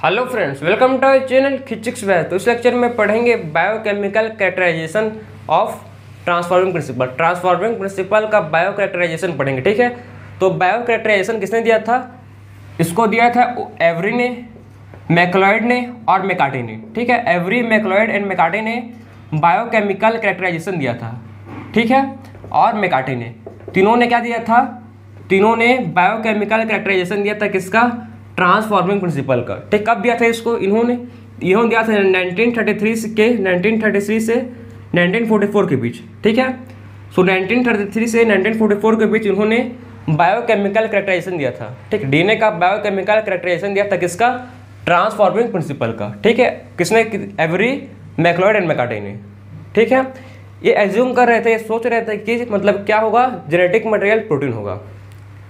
Hello friends, welcome to our channel physics batch. तो इस lecture में पढ़ेंगे biochemical characterization of transforming principle. Transforming principle का bio characterization पढ़ेंगे, ठीक है। तो बायो कैरेक्टराइजेशन किसने दिया था? इसको दिया था एवरी ने, मैकलॉयड ने और मेकार्टी ने, ठीक है। एवरी, मैकलॉयड एंड मेकार्टी ने बायोकेमिकल कैरेक्टराइजेशन दिया था, ठीक है। और मेकार्टी ने, तीनों ने क्या दिया था? तीनों ने बायोकेमिकल कैरेक्टराइजेशन दिया था किसका? ट्रांसफॉर्मिंग प्रिंसिपल का, ठीक। कब दिया था इसको? इन्होंने दिया था 1933 से 1944 के बीच, ठीक है। सो 1933 से 1944 के बीच इन्होंने बायोकेमिकल कैरेक्टराइजेशन दिया था, ठीक। डीएनए का बायोकेमिकल कैरेक्टराइजेशन दिया था किसका? ट्रांसफॉर्मिंग प्रिंसिपल का, ठीक है। किसने? एवरी, मैकलॉयड एंड मेकार्टी ने, ठीक है। ये एज्यूम कर रहे थे, ये सोच रहे थे कि मतलब क्या होगा? जेनेटिक मटेरियल प्रोटीन होगा।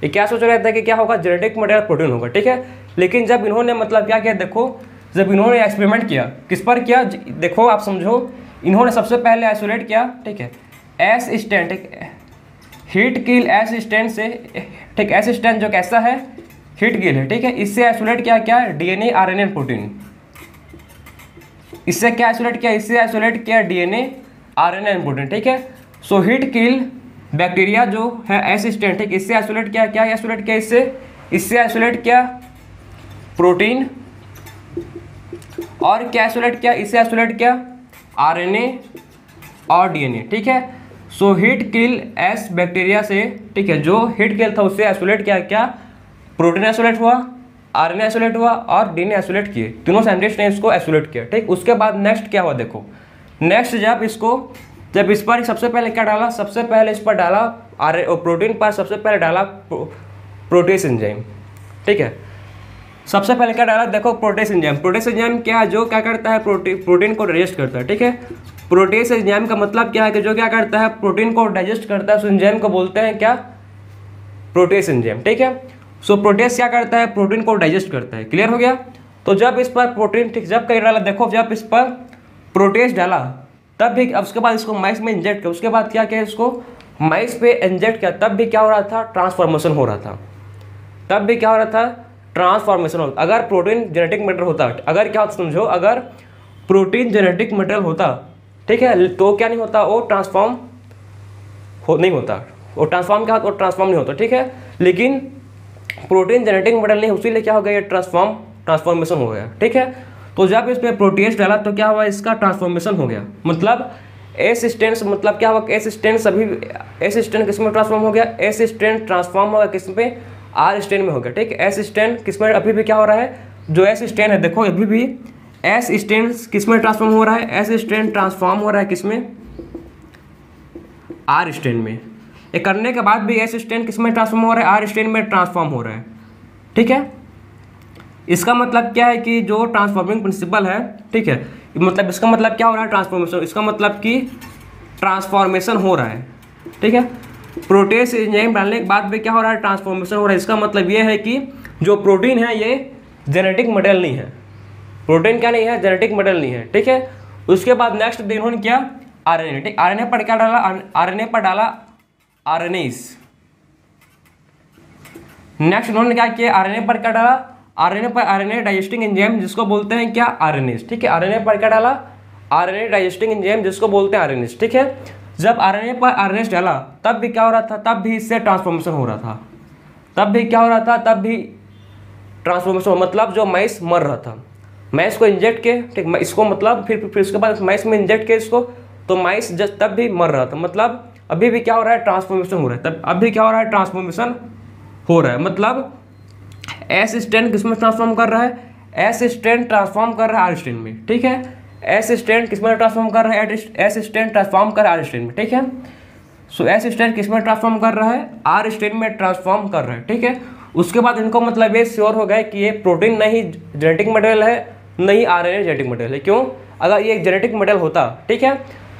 ये क्या सोच रहे थे कि क्या होगा? जेनेटिक मटेरियल प्रोटीन होगा, ठीक है। लेकिन जब इन्होंने मतलब क्या किया, देखो, जब इन्होंने एक्सपेरिमेंट किया, किस पर किया? देखो आप समझो, इन्होंने सबसे पहले आइसोलेट किया, ठीक है, एस स्टैंड, ठीक, हीट किल एस स्टैंड से, ठीक। एस स्टैंड जो कैसा है? हीट किल है, ठीक है। इससे आइसोलेट किया क्या? DNA, RNA, protein. इससे क्या आइसोलेट किया? इससे आइसोलेट किया डीएनए, आरएनए एंड प्रोटीन, ठीक है। सो हीट किल बैक्टीरिया जो है एस स्टैंड, ठीक, इससे आइसोलेट किया, क्या आइसोलेट किया? इससे आइसोलेट किया प्रोटीन, और क्या आइसोलेट किया? इससे आइसोलेट किया आरएनए और डीएनए, ठीक है। So heat kill S bacteria से, ठीक है, जो हीट किल था उससे आइसोलेट किया, क्या? प्रोटीन आइसोलेट हुआ, आरएनए आइसोलेट हुआ और डीएनए आइसोलेट किए, तीनों साइंटिस्ट ने इसको आइसोलेट किया, ठीक। उसके बाद नेक्स्ट क्या हुआ? देखो, नेक्स्ट जब इस पर सबसे पहले क्या डाला? सबसे पहले इस पर डाला प्रोटीन पर सबसे पहले डाला प्रोटेस एंजाइम, ठीक है। सबसे पहले क्या डाला? देखो, प्रोटेस एंजाइम। प्रोटेस एंजाइम क्या है? जो क्या करता है? प्रोटीन को डाइजेस्ट करता है, ठीक है। प्रोटेस एंजाइम का मतलब क्या है? कि जो क्या करता है? प्रोटीन को डाइजेस्ट करता है। उस एंजाइम को बोलते हैं क्या? प्रोटेस एंजाइम, ठीक है। सो प्रोटेस क्या करता है? प्रोटीन को डाइजेस्ट करता है। क्लियर हो गया? तो जब इस पर प्रोटीन, ठीक, जब क्या डाला? देखो, जब इस पर प्रोटेस डाला तब भी, अब उसके बाद इसको माइस में इंजेक्ट किया, उसके बाद क्या किया? इसको माइस पे इंजेक्ट किया, तब भी क्या हो रहा था? ट्रांसफॉर्मेशन हो रहा था। तब भी क्या हो रहा था? ट्रांसफॉर्मेशन हो। अगर प्रोटीन जेनेटिक मटेरियल होता, अगर क्या होता समझो, अगर प्रोटीन जेनेटिक मटेरियल होता, ठीक है, तो क्या नहीं होता? वो ट्रांसफॉर्म नहीं होता। वो ट्रांसफॉर्म क्या होता? वो ट्रांसफॉर्म नहीं होता, ठीक है। लेकिन प्रोटीन जेनेटिक मटेरियल नहीं, उसीलिए क्या हो गया? ये ट्रांसफॉर्मेशन हो गया, ठीक है। तो जब इस पर प्रोटीज डाला तो क्या हुआ? इसका ट्रांसफॉर्मेशन हो गया। मतलब एस स्टैंड, मतलब क्या हुआ? एस स्टैंड सभी, एस स्टैंड किस में ट्रांसफॉर्म हो गया? एस स्टैंड ट्रांसफॉर्म होगा किस में? आर स्टैंड में हो गया, ठीक है। एस स्टैंड किस में अभी भी क्या हो रहा है? जो एस स्टैंड है, देखो अभी भी एस स्टैंड किस में ट्रांसफॉर्म हो रहा है? एस स्टैंड ट्रांसफॉर्म हो रहा है किस में? आर स्टैंड में। ये करने के बाद भी एस स्टैंड किस में ट्रांसफॉर्म हो रहा है? आर स्टैंड में ट्रांसफॉर्म हो रहा है, ठीक है। इसका मतलब क्या है? कि जो ट्रांसफॉर्मिंग प्रिंसिपल है, ठीक है, मतलब इसका मतलब क्या हो रहा है? ट्रांसफॉर्मेशन। इसका मतलब कि ट्रांसफॉर्मेशन हो रहा है, ठीक है। प्रोटेस एंजाइम डालने के बाद में क्या हो रहा है? ट्रांसफॉर्मेशन हो रहा है। इसका मतलब ये है कि जो प्रोटीन है ये जेनेटिक मटेरियल नहीं है। प्रोटीन क्या नहीं है? जेनेटिक मटेरियल नहीं है, ठीक है। उसके बाद नेक्स्ट इन्होंने क्या? आरएनए, ठीक। आरएनए पर क्या डाला? आरएनए पर डाला आरएनएस। नेक्स्ट इन्होंने क्या किया? आरएनए पर क्या डाला? आरएनए पर आरएनए डाइजेस्टिंग एंजाइम, जिसको बोलते हैं क्या? आरएनएस, ठीक है। आरएनए पर क्या डाला? आरएनए डाइजेस्टिंग एंजाइम, जिसको बोलते हैं आरएनएस, ठीक है। जब आरएनए पर आरएनएस डाला तब भी क्या हो रहा था? तब भी इससे ट्रांसफॉर्मेशन हो रहा था। तब भी क्या हो रहा था? तब भी ट्रांसफॉर्मेशन, मतलब जो माइस मर रहा था, माइस को इंजेक्ट किए, ठीक, इसको मतलब फिर उसके बाद माइस में इंजेक्ट किए इसको, तो माइस जब तब भी मर रहा था। मतलब अभी भी क्या हो रहा है? ट्रांसफॉर्मेशन हो रहा है। तब अभी क्या हो रहा है? ट्रांसफॉर्मेशन हो रहा है। मतलब एस स्टैंड किस में ट्रांसफॉर्म कर रहा है? एस स्टैंड ट्रांसफॉर्म कर रहा है आर स्टैंड में, ठीक है। एस स्टैंड किस में ट्रांसफॉर्म कर रहा है? एस स्टैंड ट्रांसफॉर्म कर रहा है आर स्टैंड में, ठीक है। सो एस स्टैंड किस में ट्रांसफॉर्म कर रहा है? आर स्टैंड में ट्रांसफॉर्म कर रहा है, ठीक है। उसके बाद इनको मतलब ये श्योर हो गया कि ये प्रोटीन नहीं जेनेटिक मटेरियल है, नहीं आरएनए जेनेटिक मटेरियल है। क्यों? अगर ये एक जेनेटिक मटेरियल होता, ठीक है,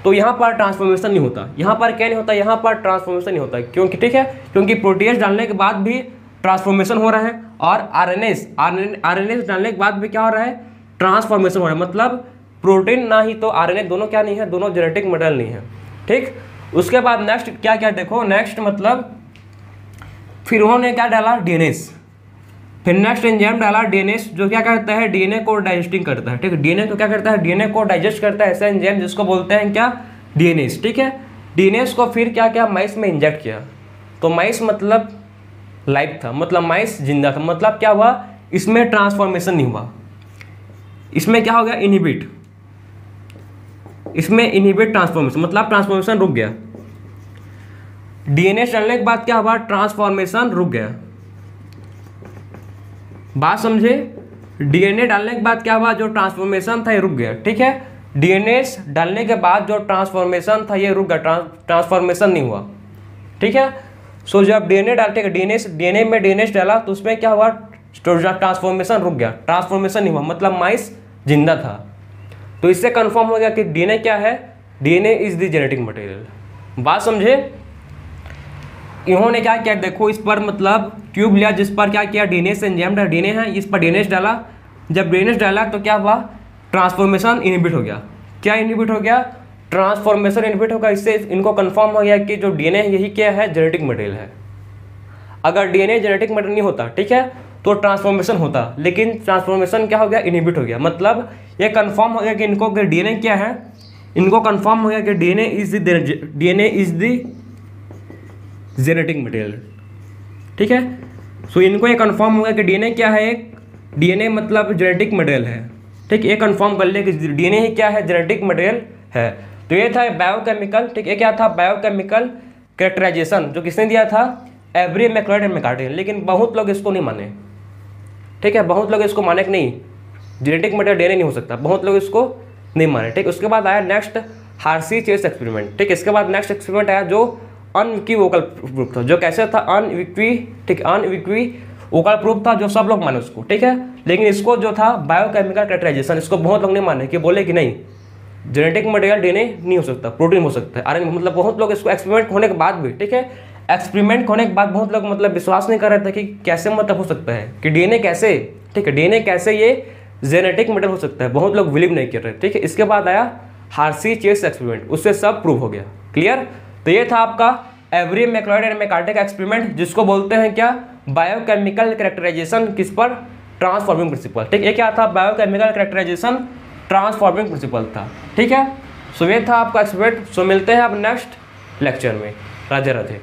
तो यहाँ पर ट्रांसफॉर्मेशन नहीं होता। यहाँ पर क्या नहीं होता? यहाँ पर ट्रांसफॉर्मेशन नहीं होता। क्योंकि, ठीक है, क्योंकि प्रोटीज डालने के बाद भी ट्रांसफॉर्मेशन हो रहा है, और आरएनएस डालने के बाद भी क्या हो रहा है? ट्रांसफॉर्मेशन हो रहा है। मतलब प्रोटीन ना ही तो आरएनए, दोनों क्या नहीं है? दोनों जेनेटिक मटेरियल नहीं है, ठीक। उसके बाद नेक्स्ट क्या क्या? देखो नेक्स्ट मतलब फिर उन्होंने क्या डाला? डीएनएस, फिर नेक्स्ट एंजाइम डाला डीएनएस, जो क्या करता है डीएनए को डाइजेस्टिंग करता है, ठीक है, डीएनए को क्या करता है डीएनए को डाइजेस्ट करता है, ऐसा एंजाइम जिसको बोलते हैं क्या डीएनएस, ठीक है। डीएनएस को फिर क्या क्या माइस में इंजेक्ट किया, तो माइस मतलब लाइव था, मतलब माइस जिंदा था, मतलब क्या हुआ इसमें ट्रांसफॉर्मेशन नहीं हुआ, इसमें क्या हो गया इनहिबिट, इसमें इनहिबिट ट्रांसफॉर्मेशन, मतलब ट्रांसफॉर्मेशन रुक गया। डीएनए डालने के बाद क्या हुआ ट्रांसफॉर्मेशन रुक गया, बात समझे, डीएनए डालने के बाद क्या हुआ जो ट्रांसफॉर्मेशन था ये रुक गया, ठीक है। डीएनए डालने के बाद जो ट्रांसफॉर्मेशन था ये रुक गया, ट्रांसफॉर्मेशन नहीं हुआ, ठीक है। सो जब डीएनए डालते डीएनए में डीएनए डाला तो उसमें क्या हुआ ट्रांसफॉर्मेशन रुक गया, ट्रांसफॉर्मेशन नहीं हुआ, मतलब माइस जिंदा था। तो इससे कंफर्म हो गया कि डीएनए क्या है, DNA is the genetic material. बात समझे, इन्होंने क्या किया देखो, इस पर मतलब ट्यूब लिया जिस पर क्या किया डीएनए से एंजाइम डाला, डीएनए है इस पर डीएनए डाला, जब डीएनए डाला तो क्या हुआ ट्रांसफॉर्मेशन इनहिबिट हो गया, क्या इनहिबिट हो गया ट्रांसफॉर्मेशन इनहिबिट होगा। इससे इनको कंफर्म हो गया कि जो डीएनए है यही क्या है जेनेटिक मटेरियल है। अगर डीएनए जेनेटिक मटेरियल नहीं होता, ठीक है, तो ट्रांसफॉर्मेशन होता, लेकिन ट्रांसफॉर्मेशन क्या हो गया इनहिबिट हो गया, मतलब ये कंफर्म हो गया कि इनको डीएनए क्या है, इनको कंफर्म हो गया कि DNA is the genetic material, ठीक है। सो इनको ये कंफर्म हो गया कि डीएनए क्या है, डीएनए मतलब जेनेटिक मटेरियल है, ठीक, ये कंफर्म कर ले कि डीएनए ही क्या है जेनेटिक मटेरियल है। तो ये था बायोकेमिकल, ठीक, ये क्या था बायोकेमिकल कैरेक्टराइजेशन, जो किसने दिया था एवरी मैक्लोइड एंड मैकार्टे, लेकिन बहुत लोग इसको नहीं माने, ठीक है, बहुत लोग इसको माने कि नहीं जेनेटिक मटेरियल डीएनए नहीं हो सकता, बहुत लोग इसको नहीं माने, ठीक। उसके बाद आया नेक्स्ट हार्सी-चेस एक्सपेरिमेंट, ठीक, इसके बाद नेक्स्ट एक्सपेरिमेंट आया जो अनइक्विवोकल प्रूफ था, जो कैसे था अनइक्विवोकल प्रूफ था, जो सब लोग माने उसको, ठीक है। लेकिन इसको जो था बायोकेमिकल कैरेक्टराइजेशन, इसको बहुत लोग नहीं माने, कि बोले कि नहीं जेनेटिक मटेरियल डीएनए नहीं हो सकता, प्रोटीन हो सकता है आरएनए, मतलब बहुत लोग इसको एक्सपेरिमेंट होने के बाद भी, ठीक है, एक्सपेरिमेंट होने के बाद बहुत लोग मतलब विश्वास नहीं कर रहे थे कि कैसे मतलब हो सकता है कि डीएनए कैसे, ठीक है, डीएनए कैसे ये जेनेटिक मटेरियल हो सकता है, बहुत लोग बिलीव नहीं कर रहे, ठीक है। इसके बाद आया हार्सी-चेस एक्सपेरिमेंट, उससे सब प्रूव हो गया, क्लियर। तो ये था आपका एवरी मैक्लोइड एंड मैकार्टे का एक्सपेरिमेंट, जिसको बोलते हैं क्या बायोकेमिकल कैरेक्टराइजेशन, किस पर ट्रांसफॉर्मिंग प्रिंसिपल, ठीक, ये क्या था बायोकेमिकल कैरेक्टराइजेशन ट्रांसफॉर्मिंग प्रिंसिपल था, ठीक है। सो ये था आपका एक्सपेरिमेंट। सो मिलते हैं अब नेक्स्ट लेक्चर में, राधे राधे।